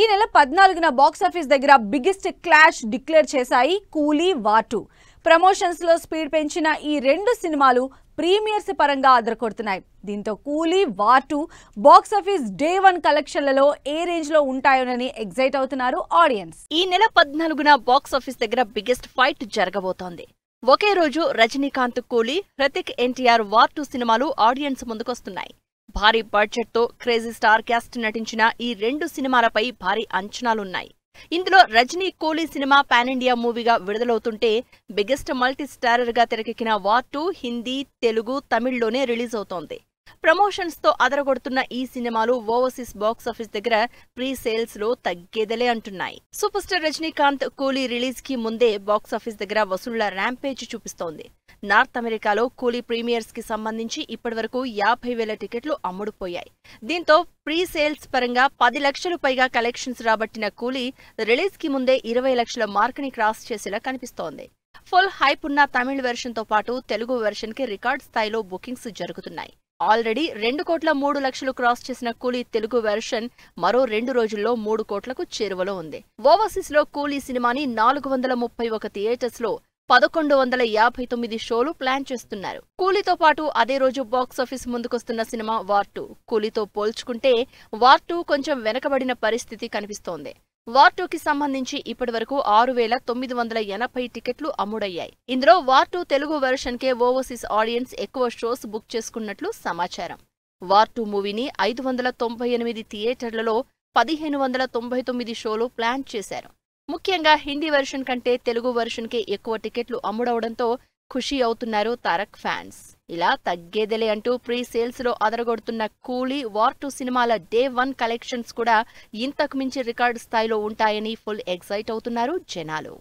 ఈ నెల 14న బాక్సాఫీస్ దగ్గర బిగ్గెస్ట్ క్లాష్ డిక్లేర్ చేశాయి కూలీ వార్ 2. ప్రమోషన్స్ లో స్పీడ్ పెంచిన ఈ రెండు సినిమాలు ప్రీమియర్స్ పరంగా అదరకొడుతున్నాయి. దీంతో కూలీ వార్ 2 బాక్సాఫీస్ డే 1 కలెక్షన్లలో ఏ రేంజ్ లో ఉంటాయోనని ఎగ్జైట్ అవుతున్నారు ఆడియన్స్. ఈ నెల 14న బాక్సాఫీస్ దగ్గర బిగ్గెస్ట్ ఫైట్ జరగబోతోంది. ఒకే రోజు రజనీకాంత్ కూలీ, హృతిక్ ఎన్టీఆర్ వార్ 2 సినిమాలు ఆడియన్స్ ముందుకొస్తున్నాయి. భారీ బడ్జెట్ తో క్రేజీ స్టార్ క్యాస్ట్ నటించిన ఈ రెండు సినిమాలపై భారీ అంచనాలున్నాయి. ఇందులో Rajini Coolie cinema pan India మూవీగా విడుదలవుతుంటే బిగ్గెస్ట్ మల్టీ స్టారర్ గా తెరకెక్కిన వార్ 2 హిందీ, తెలుగు, తమిళ్లోనే రిలీజ్ అవుతోంది. ప్రమోషన్స్ తో అదరగొడుతున్న ఈ సినిమాలు ఓవర్సీస్ బాక్సాఫీస్ దగ్గర ప్రీ సేల్స్ లో తగ్గేదలే అంటున్నాయి. సూపర్ స్టార్ రజనీకాంత్ కూలీ రిలీజ్ కి ముందే బాక్సాఫీస్ దగ్గర వసూళ్ల ర్యాంపేజ్ చూపిస్తోంది. నార్త్ అమెరికాలో కూలీ ప్రీమియర్స్ కి సంబంధించి ఇప్పటివరకు 50,000 టికెట్లు అమ్ముడుపోయాయి. దీంతో ప్రీ సేల్స్ పరంగా 10 లక్షలు పైగా కలెక్షన్స్ రాబట్టిన కూలీ రిలీజ్ కి ముందే 20 లక్షల మార్క్ ని క్రాస్ చేసేలా కనిపిస్తోంది. ఫుల్ హైప్ ఉన్న తమిళ వెర్షన్ తో పాటు తెలుగు వెర్షన్ కి రికార్డ్ స్థాయిలో బుకింగ్స్ జరుగుతున్నాయి. ఆల్రెడీ 2 కోట్ల 3 లక్షలు క్రాస్ చేసిన కూలీ తెలుగు వెర్షన్ మరో 2 రోజుల్లో 3 కోట్లకు చేరువలో ఉంది. ఓవర్సీస్ లో కూలీ సినిమాని 431 థియేటర్స్ లో 1159 షోలు ప్లాన్ చేస్తున్నారు. కూలీతో పాటు అదే రోజు బాక్సాఫీస్ ముందుకొస్తున్న సినిమా వార్ 2. కూలీతో పోల్చుకుంటే వార్ 2 కొంచెం వెనకబడిన పరిస్థితి కనిపిస్తోంది. వార్ 2కి సంబంధించి ఇప్పటివరకు 6,980 టికెట్లు అమ్ముడయ్యాయి. ఇందులో వార్ 2 తెలుగు వెర్షన్ కే ఓవర్సీస్ ఆడియన్స్ ఎక్కువ షోస్ బుక్ చేసుకున్నట్లు సమాచారం. వార్ 2 మూవీని 598 థియేటర్లలో 1,599 షోలు ప్లాన్ చేశారు. ముఖ్యంగా హిందీ వెర్షన్ కంటే తెలుగు వెర్షన్ కే ఎక్కువ టికెట్లు అమ్ముడవడంతో ఖుషీ అవుతున్నారు తారక్ ఫ్యాన్స్. ఇలా తగ్గేదలే అంటూ ప్రీ సేల్స్ లో అదరగొడుతున్న కూలీ, వార్ 2 సినిమాల డే 1 కలెక్షన్స్ కూడా ఇంతకు మించి రికార్డు స్థాయిలో ఉంటాయని ఫుల్ ఎక్సైట్ అవుతున్నారు జనాలు.